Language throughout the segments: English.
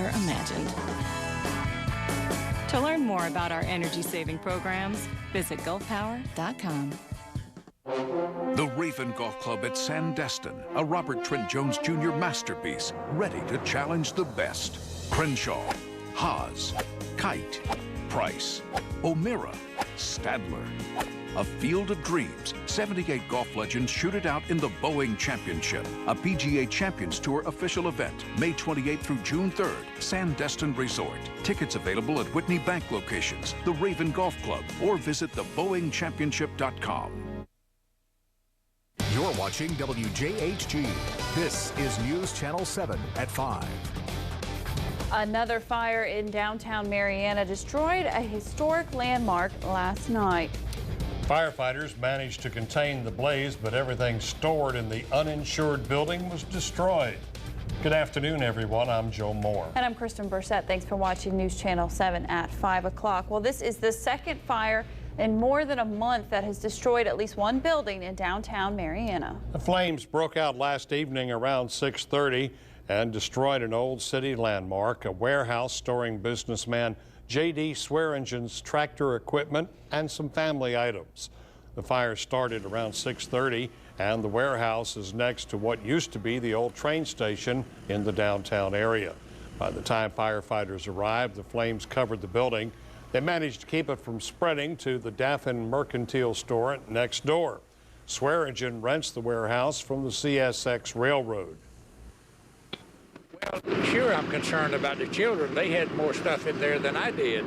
ever imagined. To learn more about our energy-saving programs, visit gulfpower.com. The Raven Golf Club at Sandestin, a Robert Trent Jones Jr. masterpiece, ready to challenge the best. Crenshaw, Haas, Kite, Price, O'Meara, Stadler. A field of dreams. 78 golf legends shoot it out in the Boeing Championship, a PGA Champions Tour official event, May 28th through June 3rd, Sandestin Resort. Tickets available at Whitney Bank locations, the Raven Golf Club, or visit theboeingchampionship.com. You're watching WJHG. This is News Channel 7 at 5. Another fire in downtown Marietta destroyed a historic landmark last night. Firefighters managed to contain the blaze, but everything stored in the uninsured building was destroyed. Good afternoon, everyone. I'm Joe Moore. And I'm Kristen Bursett. Thanks for watching News Channel 7 at 5 o'clock. Well, this is the second fire in more than a month that has destroyed at least one building in downtown Marietta. The flames broke out last evening around 6:30 and destroyed an old city landmark, a warehouse storing businessman J.D. Swearingen's tractor equipment and some family items. The fire started around 6:30, and the warehouse is next to what used to be the old train station in the downtown area. By the time firefighters arrived, the flames covered the building. They managed to keep it from spreading to the Daffin Mercantile store next door. Swearingen rents the warehouse from the CSX Railroad. Well, sure, I'm concerned about the children. They had more stuff in there than I did,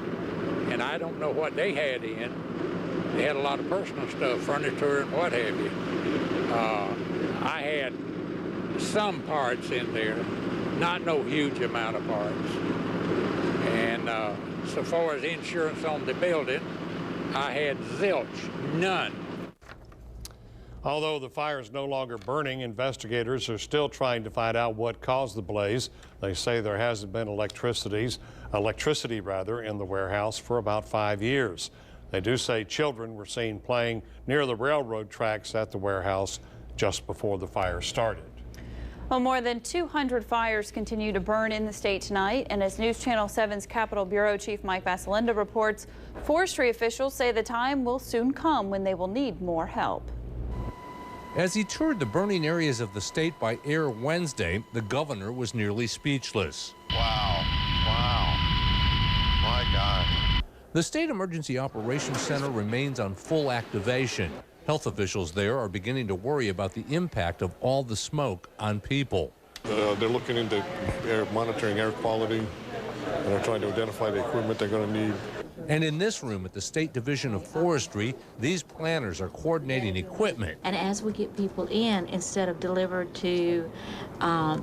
and I don't know what they had in. They had a lot of personal stuff, furniture and what have you. I had some parts in there, not no huge amount of parts. And so far as insurance on the building, I had zilch, none. Although the fire is no longer burning, investigators are still trying to find out what caused the blaze. They say there hasn't been electricity in the warehouse for about 5 years. They do say children were seen playing near the railroad tracks at the warehouse just before the fire started. Well, more than 200 fires continue to burn in the state tonight, and as News Channel 7's Capitol Bureau Chief Mike Vasalinda reports, forestry officials say the time will soon come when they will need more help. As he toured the burning areas of the state by air Wednesday, the governor was nearly speechless. Wow. My God. The State Emergency Operations Center remains on full activation. Health officials there are beginning to worry about the impact of all the smoke on people. They're looking into monitoring air quality, and they're trying to identify the equipment they're going to need. And in this room at the State Division of Forestry, these planners are coordinating equipment. And as we get people in, instead of delivered to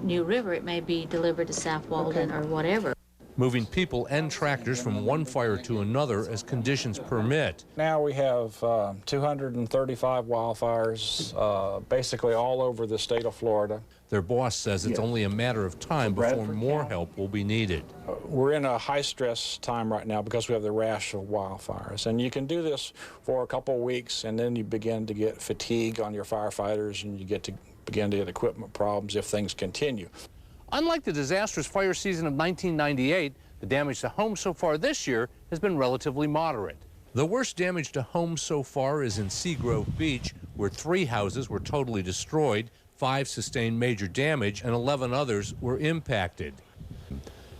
New River, it may be delivered to South Walden or whatever. Moving people and tractors from one fire to another as conditions permit. Now we have 235 wildfires, basically all over the state of Florida. Their boss says it's only a matter of time before more help will be needed. We're in a high-stress time right now because we have the rash of wildfires. And you can do this for a couple of weeks, and then you begin to get fatigue on your firefighters, and you begin to get equipment problems if things continue. Unlike the disastrous fire season of 1998, the damage to homes so far this year has been relatively moderate. The worst damage to homes so far is in Seagrove Beach, where 3 houses were totally destroyed, 5 sustained major damage, and 11 others were impacted.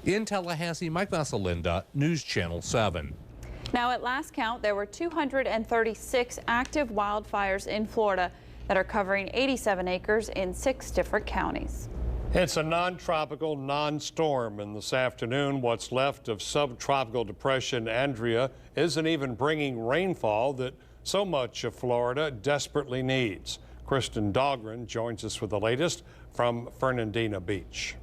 In Tallahassee, Mike Vasalinda, News Channel 7. Now, at last count, there were 236 active wildfires in Florida that are covering 87 acres in 6 different counties. It's a non-tropical, non-storm, and this afternoon what's left of subtropical depression Andrea isn't even bringing rainfall that so much of Florida desperately needs. Kristen Dahlgren joins us with the latest from Fernandina Beach.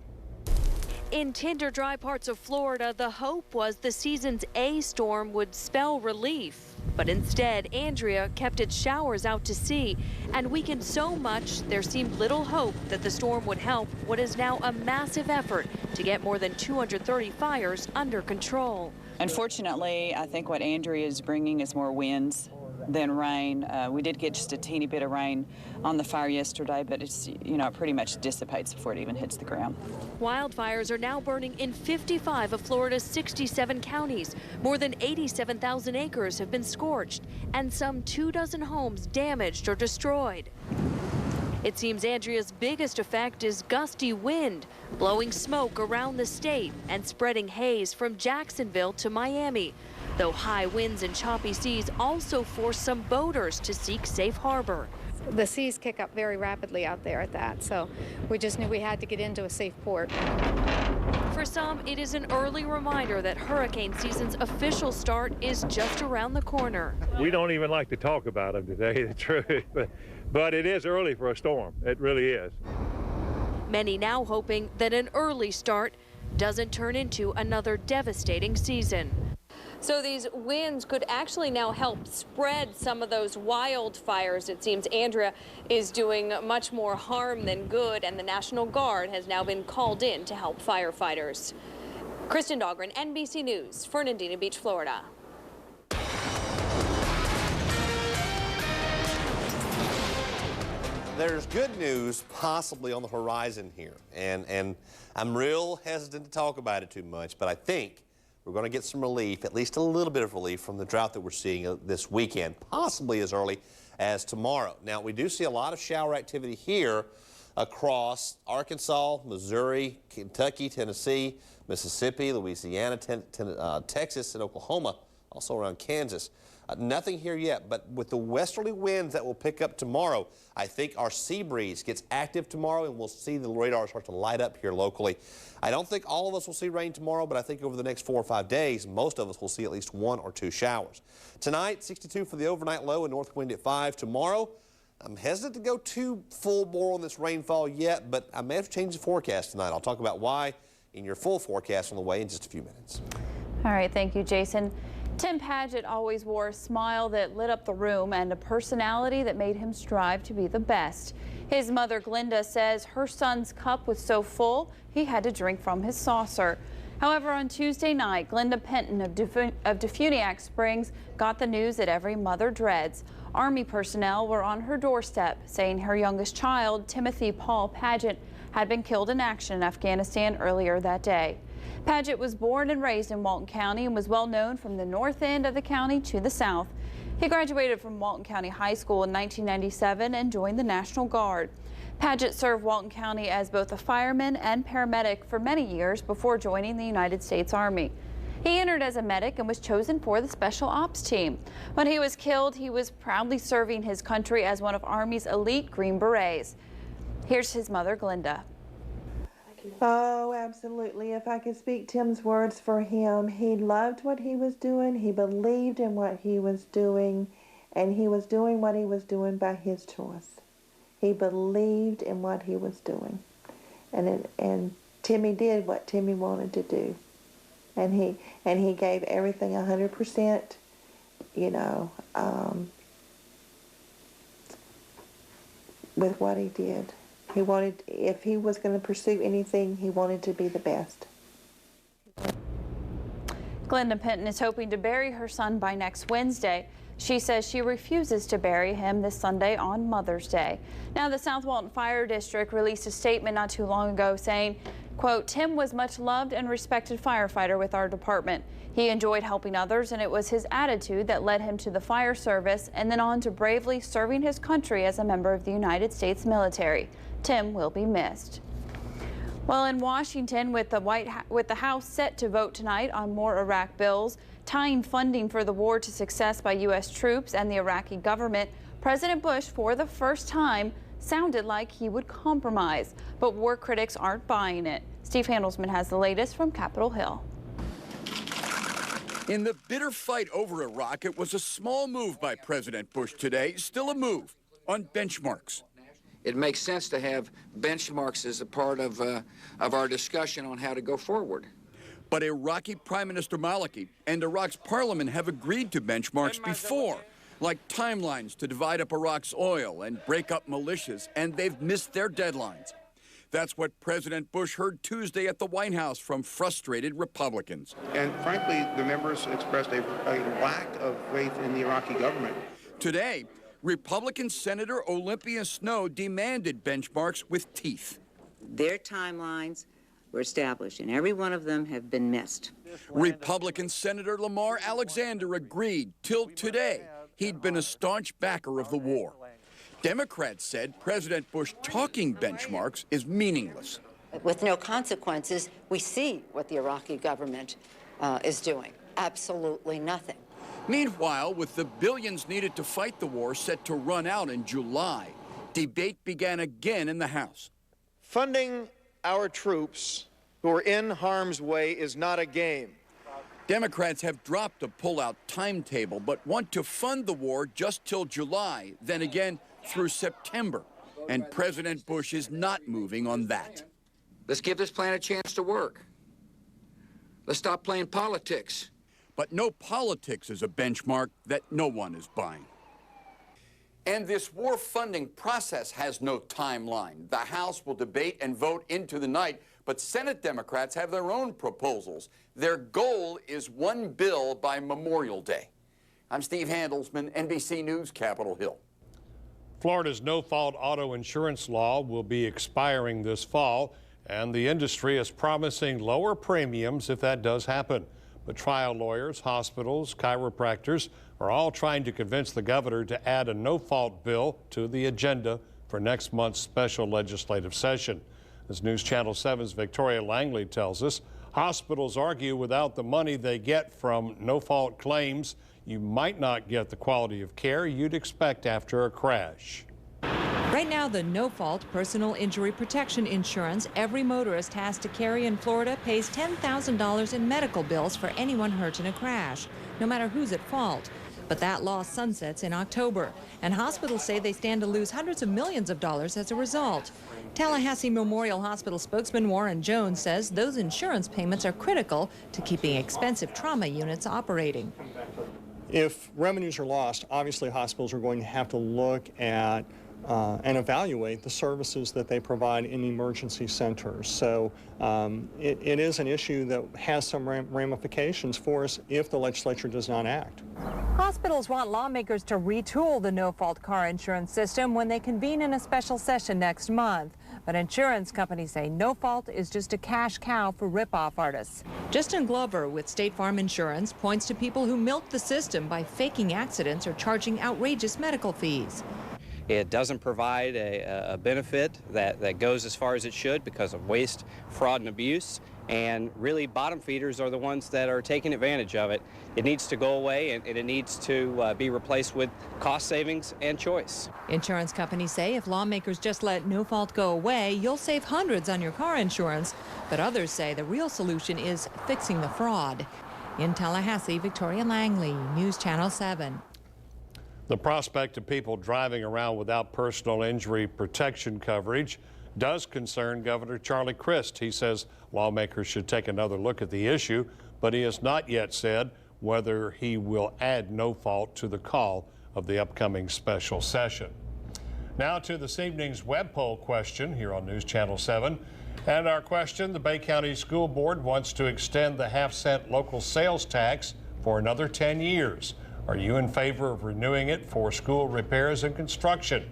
In tender, dry parts of Florida, the hope was the season's A storm would spell relief. But instead, Andrea kept its showers out to sea and weakened so much there seemed little hope that the storm would help what is now a massive effort to get more than 230 fires under control. Unfortunately, I think what Andrea is bringing is more winds than rain. We did get just a teeny bit of rain on the fire yesterday, but it's, it pretty much dissipates before it even hits the ground. Wildfires are now burning in 55 of Florida's 67 counties. More than 87,000 acres have been scorched, and some 24 homes damaged or destroyed. It seems Andrea's biggest effect is gusty wind, blowing smoke around the state and spreading haze from Jacksonville to Miami. Though high winds and choppy seas also force some boaters to seek safe harbor. The seas kick up very rapidly out there at that, so we just knew we had to get into a safe port. For some, it is an early reminder that hurricane season's official start is just around the corner. We don't even like to talk about them, to tell you the truth, but it is early for a storm. It really is. Many now hoping that an early start doesn't turn into another devastating season. So these winds could actually now help spread some of those wildfires. It seems Andrea is doing much more harm than good, and the National Guard has now been called in to help firefighters. Kristen Dahlgren, NBC News, Fernandina Beach, Florida. There's good news possibly on the horizon here, and I'm real hesitant to talk about it too much, but I think we're going to get some relief, at least a little bit of relief from the drought that we're seeing this weekend, possibly as early as tomorrow. Now, we do see a lot of shower activity here across Arkansas, Missouri, Kentucky, Tennessee, Mississippi, Louisiana, Texas, and Oklahoma, also around Kansas. Nothing here yet, but with the westerly winds that will pick up tomorrow, I think our sea breeze gets active tomorrow, and we'll see the radar start to light up here locally. I don't think all of us will see rain tomorrow, but I think over the next 4 or 5 days, most of us will see at least 1 or 2 showers. Tonight, 62 for the overnight low and north wind at 5. Tomorrow, I'm hesitant to go too full bore on this rainfall yet, but I may have to change the forecast tonight. I'll talk about why in your full forecast on the way in just a few minutes. All right, thank you, Jason. Tim Paget always wore a smile that lit up the room and a personality that made him strive to be the best. His mother, Glinda, says her son's cup was so full he had to drink from his saucer. However, on Tuesday night, Glinda Penton of Defuniak Springs got the news that every mother dreads. Army personnel were on her doorstep saying her youngest child, Timothy Paul Paget, had been killed in action in Afghanistan earlier that day. Paget was born and raised in Walton County and was well known from the north end of the county to the south. He graduated from Walton County High School in 1997 and joined the National Guard. Paget served Walton County as both a fireman and paramedic for many years before joining the United States Army. He entered as a medic and was chosen for the Special Ops team. When he was killed, he was proudly serving his country as one of Army's elite Green Berets. Here's his mother, Glinda. Oh, absolutely. If I could speak Tim's words for him, he loved what he was doing, he believed in what he was doing, and he was doing what he was doing by his choice. He believed in what he was doing. And Timmy did what Timmy wanted to do. And he gave everything 100%, with what he did. He wanted, if he was going to pursue anything, he wanted to be the best. Glinda Penton is hoping to bury her son by next Wednesday. She says she refuses to bury him this Sunday on Mother's Day. Now, the South Walton Fire District released a statement not too long ago saying, quote, Tim was much loved and respected firefighter with our department. He enjoyed helping others, and it was his attitude that led him to the fire service and then on to bravely serving his country as a member of the United States military. Tim will be missed. Well, in Washington, with the House set to vote tonight on more Iraq bills, tying funding for the war to success by U.S. troops and the Iraqi government, President Bush, for the first time, sounded like he would compromise. But war critics aren't buying it. Steve Handelsman has the latest from Capitol Hill. In the bitter fight over Iraq, it was a small move by President Bush today, still a move on benchmarks. It makes sense to have benchmarks as a part of our discussion on how to go forward. But Iraqi Prime Minister Maliki and Iraq's parliament have agreed to benchmarks before, like timelines to divide up Iraq's oil and break up militias, and they've missed their deadlines. That's what President Bush heard Tuesday at the White House from frustrated Republicans. And frankly, the members expressed a lack of faith in the Iraqi government. today. Republican Senator Olympia Snowe demanded benchmarks with teeth. Their timelines were established, and every one of them have been missed. Republican Senator Lamar Alexander agreed till today he'd been a staunch backer of the war. Democrats said President Bush talking benchmarks is meaningless. With no consequences, we see what the Iraqi government is doing. Absolutely nothing. Meanwhile, with the billions needed to fight the war set to run out in July, debate began again in the House. Funding our troops who are in harm's way is not a game. Democrats have dropped a pullout timetable, but want to fund the war just till July, then again through September. And President Bush is not moving on that. Let's give this plan a chance to work. Let's stop playing politics. But no politics is a benchmark that no one is buying. And this war funding process has no timeline. The House will debate and vote into the night, but Senate Democrats have their own proposals. Their goal is one bill by Memorial Day. I'm Steve Handelsman, NBC News, Capitol Hill. Florida's no-fault auto insurance law will be expiring this fall, and the industry is promising lower premiums if that does happen. But trial lawyers, hospitals, chiropractors are all trying to convince the governor to add a no-fault bill to the agenda for next month's special legislative session. As News Channel 7's Victoria Langley tells us, hospitals argue without the money they get from no-fault claims, you might not get the quality of care you'd expect after a crash. Right now, the no-fault personal injury protection insurance every motorist has to carry in Florida pays $10,000 in medical bills for anyone hurt in a crash, no matter who's at fault. But that law sunsets in October, and hospitals say they stand to lose hundreds of millions of dollars as a result. Tallahassee Memorial Hospital spokesman Warren Jones says those insurance payments are critical to keeping expensive trauma units operating. If revenues are lost, obviously hospitals are going to have to look at and evaluate the services that they provide in emergency centers. So it is an issue that has some ramifications for us if the legislature does not act. Hospitals want lawmakers to retool the no-fault car insurance system when they convene in a special session next month. But insurance companies say no-fault is just a cash cow for rip-off artists. Justin Glover with State Farm Insurance points to people who milk the system by faking accidents or charging outrageous medical fees. It doesn't provide a benefit that goes as far as it should because of waste, fraud, and abuse. And really, bottom feeders are the ones that are taking advantage of it. It needs to go away, and it needs to be replaced with cost savings and choice. Insurance companies say if lawmakers just let no-fault go away, you'll save hundreds on your car insurance. But others say the real solution is fixing the fraud. In Tallahassee, Victoria Langley, News Channel 7. The prospect of people driving around without personal injury protection coverage does concern Governor Charlie Crist. He says lawmakers should take another look at the issue, but he has not yet said whether he will add no fault to the call of the upcoming special session. Now to this evening's web poll question here on News Channel 7. And our question, the Bay County School Board wants to extend the half-cent local sales tax for another 10 years. Are you in favor of renewing it for school repairs and construction?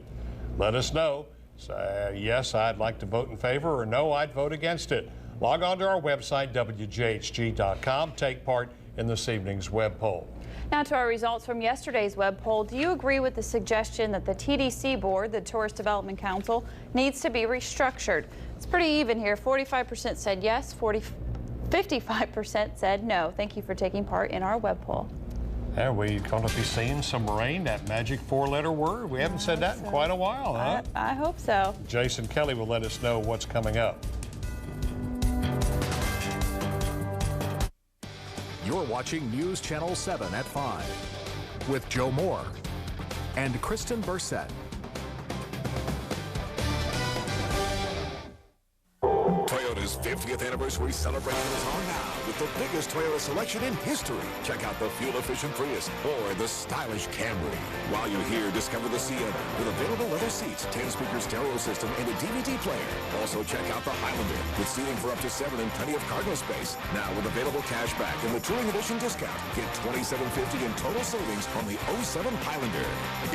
Let us know. Say, yes, I'd like to vote in favor, or no, I'd vote against it. Log on to our website, WJHG.com. Take part in this evening's web poll. Now to our results from yesterday's web poll. Do you agree with the suggestion that the TDC board, the Tourist Development Council, needs to be restructured? It's pretty even here. 45% said yes, 55% said no. Thank you for taking part in our web poll. Are we going to be seeing some rain, that magic four-letter word? We haven't said that in quite a while, huh? I hope so. Jason Kelly will let us know what's coming up. You're watching News Channel 7 at 5 with Joe Moore and Kristen Bursett. Toyota's Toyota's 50th anniversary celebration is on now with the biggest Toyota selection in history. Check out the fuel-efficient Prius or the stylish Camry. While you're here, discover the Sienna with available leather seats, 10-speaker stereo system, and a DVD player. Also, check out the Highlander with seating for up to 7 and plenty of cargo space. Now with available cash back and the Touring Edition discount, get $2,750 in total savings on the 07 Highlander.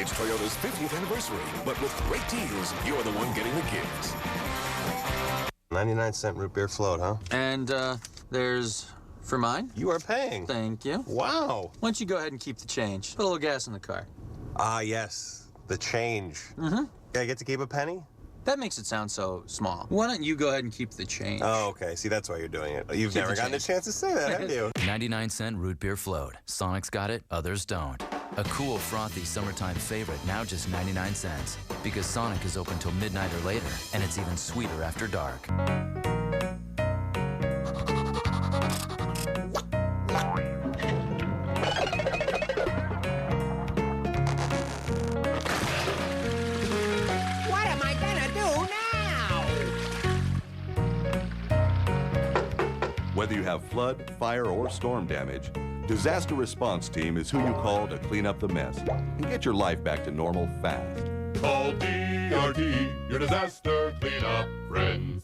It's Toyota's 50th anniversary, but with great deals, you're the one getting the gifts. 99-cent root beer float, huh? And there's for mine. You are paying. Thank you. Wow. Why don't you go ahead and keep the change? Put a little gas in the car. Ah, yes. The change. Mm-hmm. I get to keep a penny? That makes it sound so small. Why don't you go ahead and keep the change? Oh, okay. See, that's why you're doing it. You've never gotten a chance to say that, have you? 99-cent root beer float. Sonic's got it, others don't. A cool, frothy summertime favorite, now just 99 cents. Because Sonic is open till midnight or later, and it's even sweeter after dark. What am I gonna do now? Whether you have flood, fire, or storm damage, Disaster Response Team is who you call to clean up the mess and get your life back to normal fast. Call DRT, your disaster cleanup friends.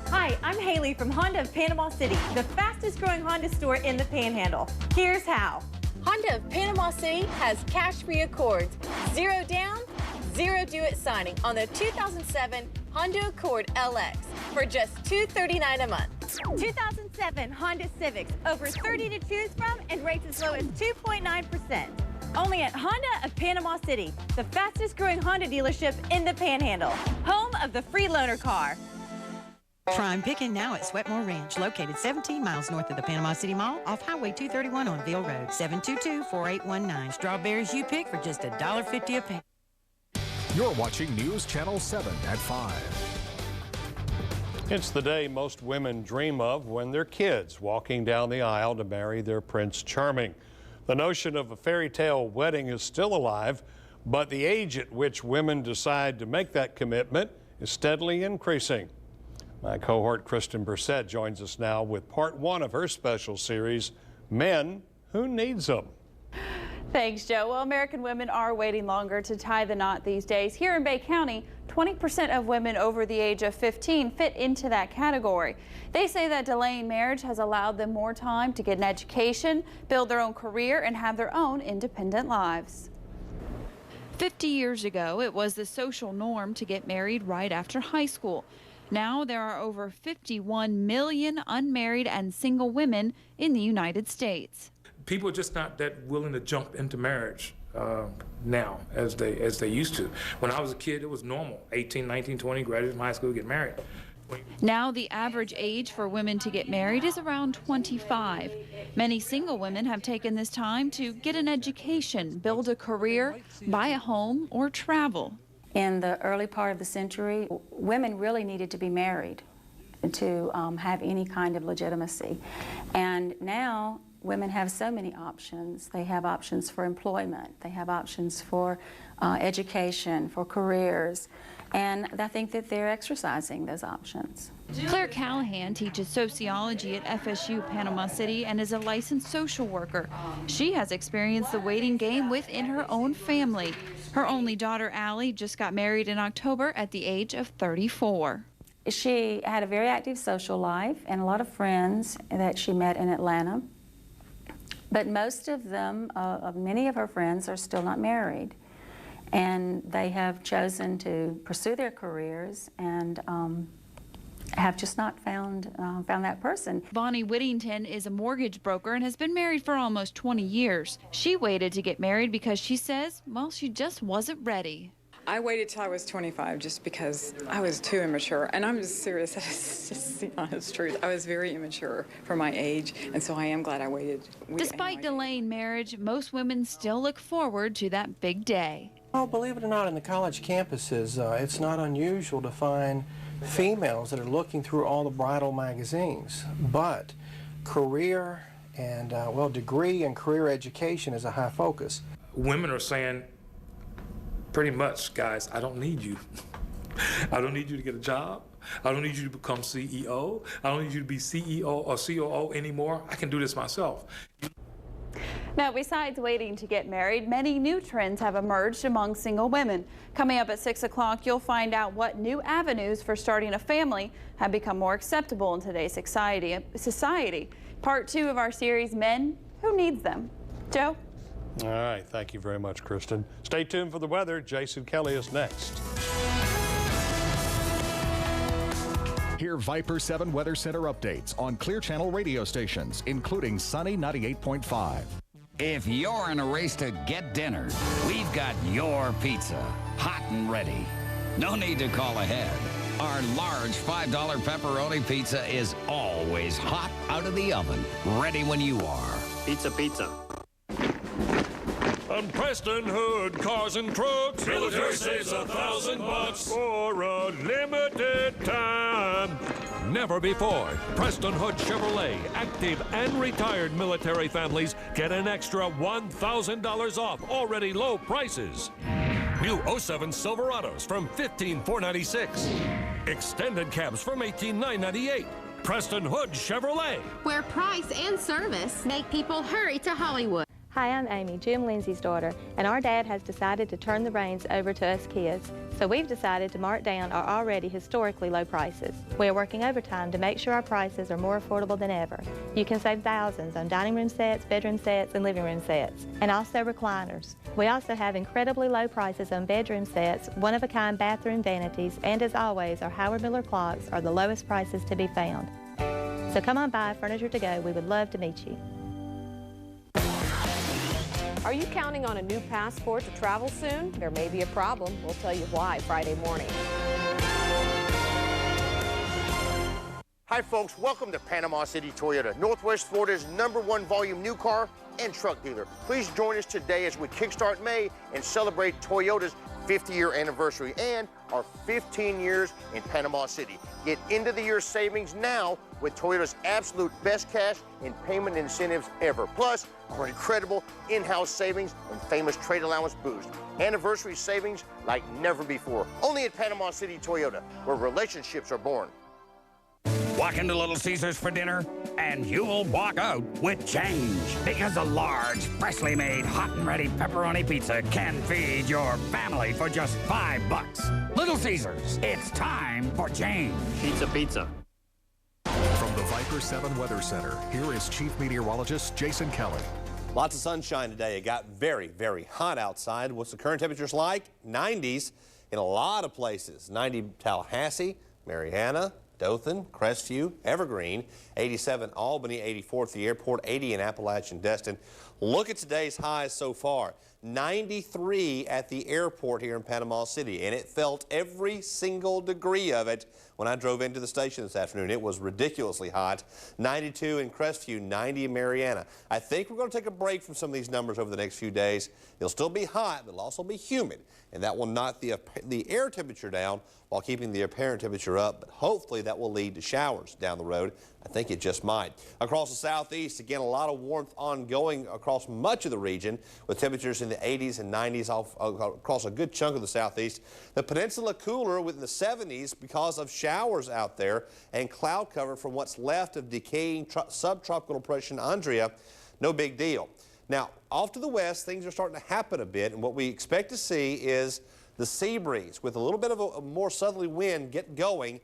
Hi, I'm Haley from Honda of Panama City, the fastest growing Honda store in the Panhandle. Here's how. Honda of Panama City has cash-free Accords, 0 down, 0 due at signing on the 2007 Honda Accord LX for just $239 a month. 2007 Honda Civics, over 30 to choose from and rates as low as 2.9%. Only at Honda of Panama City, the fastest growing Honda dealership in the Panhandle, home of the free loaner car. Prime picking now at Sweatmore Ranch, located 17 miles north of the Panama City Mall off Highway 231 on Ville Road, 722-4819. Strawberries you pick for just $1.50 a pound. You're watching News Channel 7 at 5. It's the day most women dream of when they're kids walking down the aisle to marry their Prince Charming. The notion of a fairy tale wedding is still alive, but the age at which women decide to make that commitment is steadily increasing. My cohort Kristen Brissett joins us now with part 1 of her special series, Men Who Needs Them. Thanks, Joe. Well, American women are waiting longer to tie the knot these days. Here in Bay County, 20% of women over the age of 15 fit into that category. They say that delaying marriage has allowed them more time to get an education, build their own career, and have their own independent lives. 50 years ago, it was the social norm to get married right after high school. Now there are over 51 million unmarried and single women in the United States. People are just not that willing to jump into marriage now as they used to. When I was a kid, it was normal. 18, 19, 20, graduate from high school, get married. Now the average age for women to get married is around 25. Many single women have taken this time to get an education, build a career, buy a home, or travel. In the early part of the century, women really needed to be married to have any kind of legitimacy. And now women have so many options. They have options for employment. They have options for education, for careers. And I think that they're exercising those options. Claire Callahan teaches sociology at FSU Panama City and is a licensed social worker. She has experienced the waiting game within her own family. Her only daughter, Allie, just got married in October at the age of 34. She had a very active social life and a lot of friends that she met in Atlanta. But most of them, many of her friends, are still not married. And they have chosen to pursue their careers and have just not found that person. Bonnie Whittington is a mortgage broker and has been married for almost 20 years. She waited to get married because she says, well, she just wasn't ready. I waited till I was 25 just because I was too immature. And I'm just serious. That's just the honest truth. I was very immature for my age, and so I am glad I waited. Despite delaying marriage, most women still look forward to that big day. Well, believe it or not, in the college campuses, it's not unusual to find females that are looking through all the bridal magazines. But career and, well, degree and career education is a high focus. Women are saying, pretty much, guys, I don't need you. I don't need you to get a job. I don't need you to become CEO. I don't need you to be CEO or COO anymore. I can do this myself. Now, besides waiting to get married, many new trends have emerged among single women. Coming up at 6 o'clock, you'll find out what new avenues for starting a family have become more acceptable in today's society. Part 2 of our series, Men Who Needs Them. Joe? All right, thank you very much, Kristen. Stay tuned for the weather. Jason Kelly is next. Hear Viper 7 Weather Center updates on Clear Channel radio stations, including Sunny 98.5. If you're in a race to get dinner, we've got your pizza, hot and ready. No need to call ahead. Our large $5 pepperoni pizza is always hot out of the oven, ready when you are. Pizza, pizza. On Preston Hood Cars and Trucks, military saves $1,000 for a limited time. Never before, Preston Hood Chevrolet active and retired military families get an extra $1,000 off already low prices. New 07 Silverados from $15,496. Extended cabs from $18,998. Preston Hood Chevrolet, where price and service make people hurry to Hollywood. Hi, I'm Amy, Jim Lindsay's daughter, and our dad has decided to turn the reins over to us kids. So we've decided to mark down our already historically low prices. We are working overtime to make sure our prices are more affordable than ever. You can save thousands on dining room sets, bedroom sets, and living room sets, and also recliners. We also have incredibly low prices on bedroom sets, one-of-a-kind bathroom vanities, and as always, our Howard Miller clocks are the lowest prices to be found. So come on by Furniture to Go. We would love to meet you. Are you counting on a new passport to travel soon? There may be a problem. We'll tell you why Friday morning. Hi folks, welcome to Panama City Toyota, Northwest Florida's #1 volume new car and truck dealer. Please join us today as we kickstart May and celebrate Toyota's 50-year anniversary and our 15 years in Panama City. Get into the year savings now with Toyota's absolute best cash and payment incentives ever. Plus, our incredible in-house savings and famous trade allowance boost. Anniversary savings like never before. Only at Panama City Toyota, where relationships are born. Walk into Little Caesars for dinner, and you'll walk out with change. Because a large, freshly made, hot and ready pepperoni pizza can feed your family for just $5. Little Caesars, it's time for change. Pizza, pizza. From the Viper 7 Weather Center, here is Chief Meteorologist Jason Kelly. Lots of sunshine today. It got very, very hot outside. What's the current temperatures like? 90s in a lot of places. 90 Tallahassee, Marianna, Dothan, Crestview, Evergreen, 87 Albany, 84 at the airport, 80 in Appalachian Destin. Look at today's highs so far. 93 at the airport here in Panama City, and it felt every single degree of it when I drove into the station this afternoon. It was ridiculously hot. 92 in Crestview, 90 in Marianna. I think we're going to take a break from some of these numbers over the next few days. It'll still be hot, but it'll also be humid, and that will knock the air temperature down while keeping the apparent temperature up, but hopefully that will lead to showers down the road. I think it just might. Across the southeast, again, a lot of warmth ongoing across much of the region with temperatures in the 80s and 90s across a good chunk of the southeast. The peninsula cooler within the 70s because of showers out there and cloud cover from what's left of decaying subtropical depression Andrea. No big deal. Now, off to the west, things are starting to happen a bit, and what we expect to see is the sea breeze with a little bit of a more southerly wind get going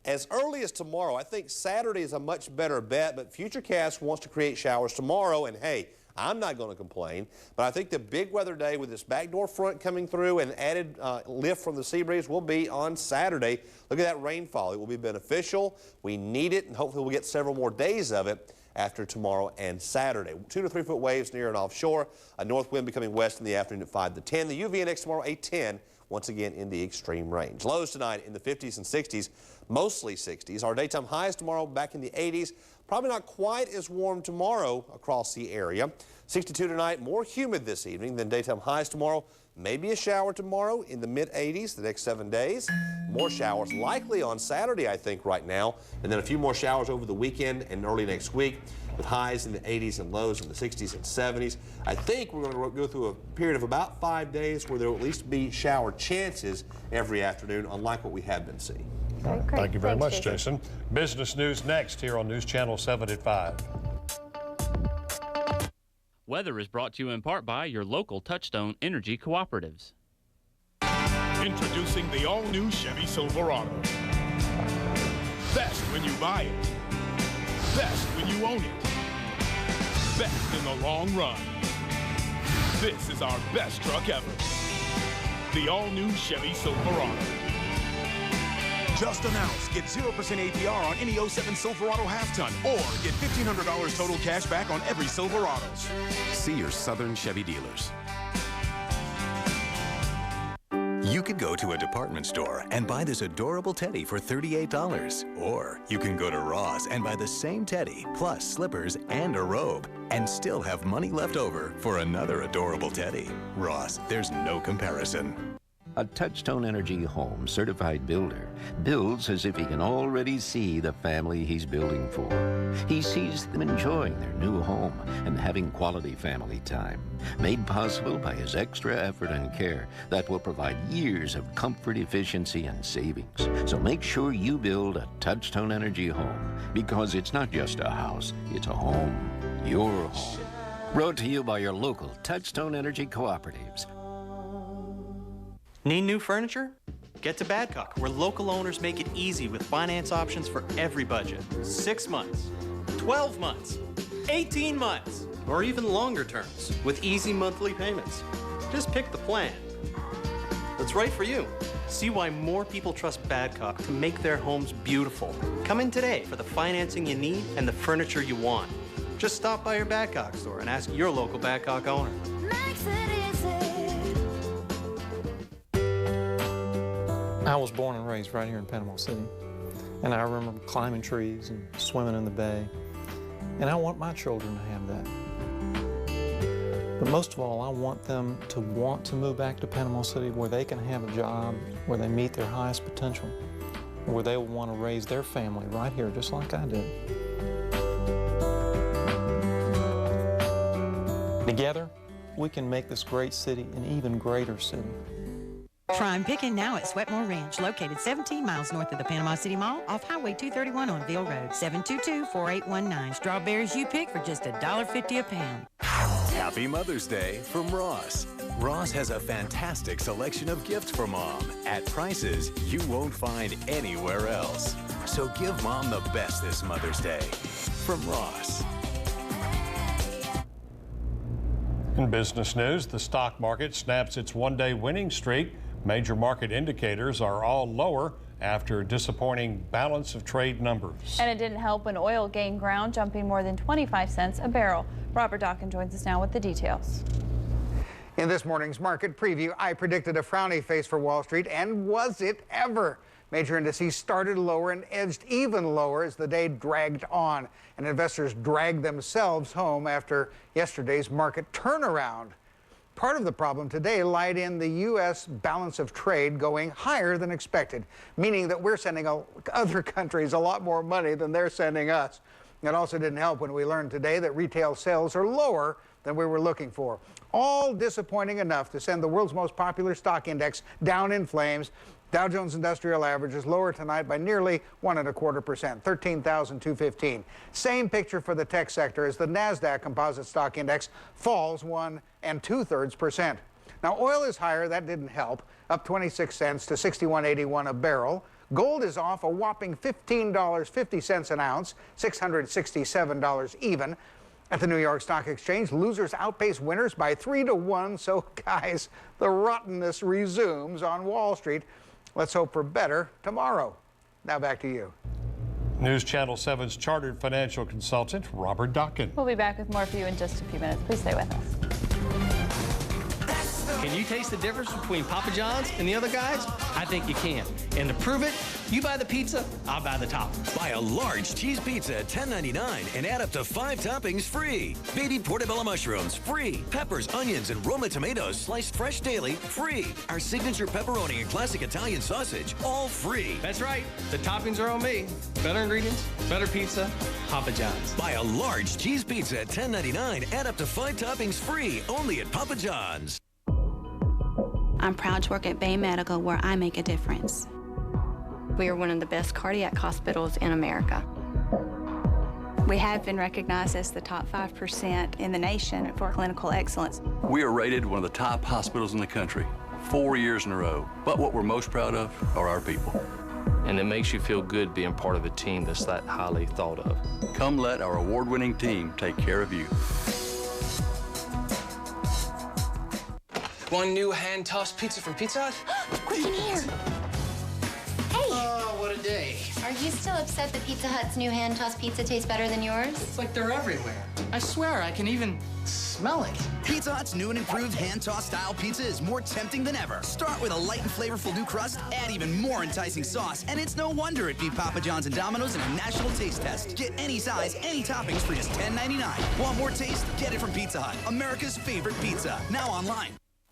as early as tomorrow. I think Saturday is a much better bet, but Futurecast wants to create showers tomorrow, and hey, I'm not going to complain, but I think the big weather day with this backdoor front coming through and added lift from the sea breeze will be on Saturday. Look at that rainfall. It will be beneficial. We need it, and hopefully we'll get several more days of it after tomorrow and Saturday. 2 to 3 foot waves near and offshore. A north wind becoming west in the afternoon at 5 to 10. The UV index tomorrow, 810. Once again in the extreme range. Lows tonight in the 50s and 60s, mostly 60s. Our daytime highs tomorrow back in the 80s, Probably not quite as warm tomorrow across the area. 62 tonight, more humid this evening than daytime highs tomorrow. Maybe a shower tomorrow in the mid-80s the next 7 days. More showers likely on Saturday, I think, right now. And then a few more showers over the weekend and early next week with highs in the 80s and lows in the 60s and 70s. I think we're going to go through a period of about 5 days where there will at least be shower chances every afternoon, unlike what we have been seeing. Thank you very much, Jason. Business news next here on News Channel 7 at 5. Weather is brought to you in part by your local Touchstone Energy Cooperatives. Introducing the all-new Chevy Silverado. Best when you buy it. Best when you own it. Best in the long run. This is our best truck ever. The all-new Chevy Silverado. Just announced, get 0% APR on any 07 Silverado half-ton, or get $1,500 total cash back on every Silverados. See your Southern Chevy dealers. You could go to a department store and buy this adorable teddy for $38. Or you can go to Ross and buy the same teddy, plus slippers and a robe, and still have money left over for another adorable teddy. Ross, there's no comparison. A Touchstone Energy Home certified builder builds as if he can already see the family he's building for. He sees them enjoying their new home and having quality family time, made possible by his extra effort and care that will provide years of comfort, efficiency, and savings. So make sure you build a Touchstone Energy Home, because it's not just a house, it's a home, your home. Brought to you by your local Touchstone Energy Cooperatives. Need new furniture? Get to Badcock, where local owners make it easy with finance options for every budget. 6 months, 12 months, 18 months, or even longer terms with easy monthly payments. Just pick the plan that's right for you. See why more people trust Badcock to make their homes beautiful. Come in today for the financing you need and the furniture you want. Just stop by your Badcock store and ask your local Badcock owner. Makes it easy. I was born and raised right here in Panama City, and I remember climbing trees and swimming in the bay, and I want my children to have that. But most of all, I want them to want to move back to Panama City where they can have a job, where they meet their highest potential, where they will want to raise their family right here just like I did. Together, we can make this great city an even greater city. Prime picking now at Sweatmore Ranch, located 17 miles north of the Panama City Mall off Highway 231 on Ville Road. 722-4819. Strawberries you pick for just $1.50 a pound. Happy Mother's Day from Ross. Ross has a fantastic selection of gifts for Mom at prices you won't find anywhere else. So give Mom the best this Mother's Day from Ross. In business news, the stock market snaps its one-day winning streak. Major market indicators are all lower after disappointing balance of trade numbers. And it didn't help when oil gained ground, jumping more than 25 cents a barrel. Robert Dockin joins us now with the details. In this morning's market preview, I predicted a frowny face for Wall Street, and was it ever? Major indices started lower and edged even lower as the day dragged on, and investors dragged themselves home after yesterday's market turnaround. Part of the problem today lied in the U.S. balance of trade going higher than expected, meaning that we're sending other countries a lot more money than they're sending us. It also didn't help when we learned today that retail sales are lower than we were looking for. All disappointing enough to send the world's most popular stock index down in flames. Dow Jones Industrial Average is lower tonight by nearly 1.25%, 13,215. Same picture for the tech sector as the NASDAQ Composite Stock Index falls 1 2/3%. Now, oil is higher. That didn't help, up 26 cents to $61.81 a barrel. Gold is off a whopping $15.50 an ounce, $667 even. At the New York Stock Exchange, losers outpace winners by 3-1. So, guys, the rottenness resumes on Wall Street. Let's hope for better tomorrow. Now back to you. News Channel 7's chartered financial consultant, Robert Dockin. We'll be back with more for you in just a few minutes. Please stay with us. Can you taste the difference between Papa John's and the other guys? I think you can. And to prove it, you buy the pizza, I'll buy the toppings. Buy a large cheese pizza at $10.99 and add up to 5 toppings free. Baby portobello mushrooms free. Peppers, onions, and Roma tomatoes sliced fresh daily free. Our signature pepperoni and classic Italian sausage all free. That's right. The toppings are on me. Better ingredients, better pizza, Papa John's. Buy a large cheese pizza at $10.99. Add up to 5 toppings free. Only at Papa John's. I'm proud to work at Bay Medical, where I make a difference. We are one of the best cardiac hospitals in America. We have been recognized as the top 5% in the nation for clinical excellence. We are rated one of the top hospitals in the country 4 years in a row. But what we're most proud of are our people. And it makes you feel good being part of a team that's that highly thought of. Come let our award-winning team take care of you. One new hand-tossed pizza from Pizza Hut? Quick in here. Hey! Oh, what a day. Are you still upset that Pizza Hut's new hand-tossed pizza tastes better than yours? It's like they're everywhere. I swear, I can even smell it. Pizza Hut's new and improved hand-tossed style pizza is more tempting than ever. Start with a light and flavorful new crust, add even more enticing sauce, and it's no wonder it beat Papa John's and Domino's in a national taste test. Get any size, any toppings for just $10.99. Want more taste? Get it from Pizza Hut, America's favorite pizza. Now online.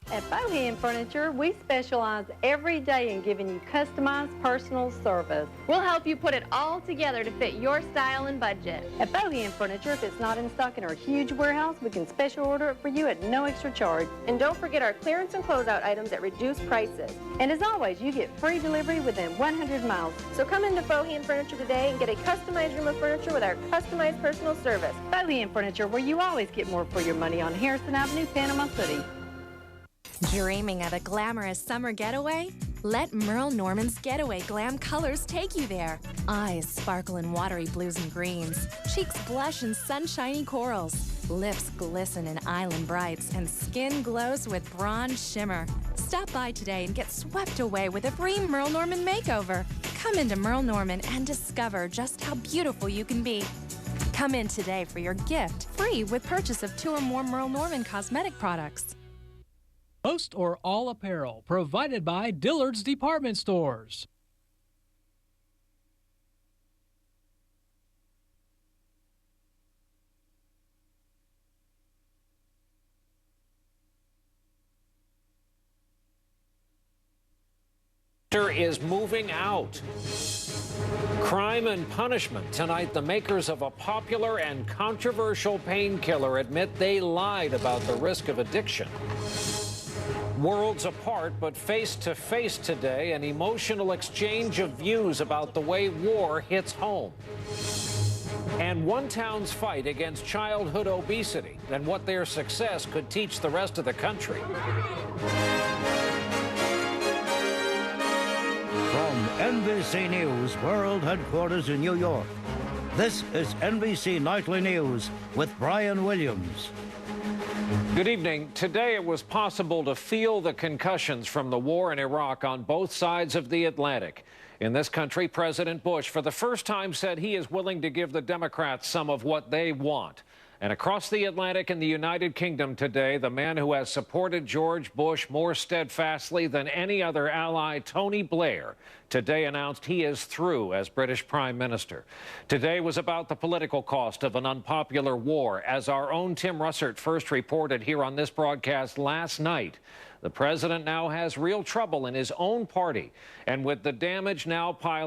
At Bohan Furniture, we specialize every day in giving you customized personal service. We'll help you put it all together to fit your style and budget. At Bohan Furniture, if it's not in stock in our huge warehouse, we can special order it for you at no extra charge. And don't forget our clearance and closeout items at reduced prices. And as always, you get free delivery within 100 miles. So come into Bohan Furniture today and get a customized room of furniture with our customized personal service. Bohan Furniture, where you always get more for your money, on Harrison Avenue, Panama City. Dreaming of a glamorous summer getaway? Let Merle Norman's Getaway Glam Colors take you there. Eyes sparkle in watery blues and greens. Cheeks blush in sunshiny corals. Lips glisten in island brights. And skin glows with bronze shimmer. Stop by today and get swept away with a free Merle Norman makeover. Come into Merle Norman and discover just how beautiful you can be. Come in today for your gift, free with purchase of 2 or more Merle Norman cosmetic products. Most or all apparel provided by Dillard's Department Stores. Is moving out. Crime and Punishment. Tonight, the makers of a popular and controversial painkiller admit they lied about the risk of addiction. Worlds apart, but face to face today, an emotional exchange of views about the way war hits home. And one town's fight against childhood obesity and what their success could teach the rest of the country. From NBC News World Headquarters in New York, this is NBC Nightly News with Brian Williams. Good evening. Today it was possible to feel the concussions from the war in Iraq on both sides of the Atlantic. In this country, President Bush, for the first time, said he is willing to give the Democrats some of what they want. And across the Atlantic in the United Kingdom today, the man who has supported George Bush more steadfastly than any other ally, Tony Blair, today announced he is through as British Prime Minister. Today was about the political cost of an unpopular war. As our own Tim Russert first reported here on this broadcast last night, the president now has real trouble in his own party. And with the damage now piling